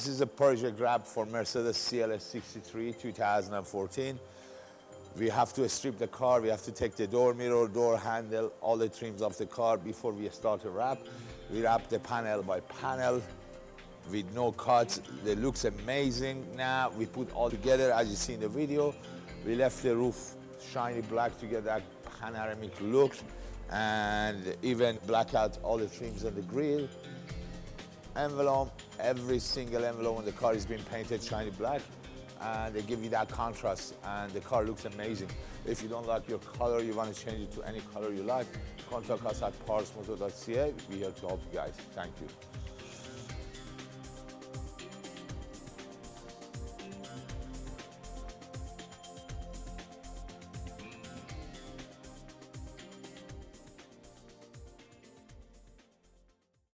This is a project wrap for Mercedes CLS 63 2014. We have to strip the car, we have to take the door mirror, door handle, all the trims of the car before we start to wrap. We wrap the panel by panel with no cuts. It looks amazing. Now we put all together as you see in the video. We left the roof shiny black to get that panoramic look and even black out all the trims on the grille. Envelope, every single envelope on the car is being painted shiny black, and they give you that contrast and the car looks amazing. If you don't like your color, you want to change it to any color you like, contact us at parsmoto.ca. We're here to help you guys. Thank you.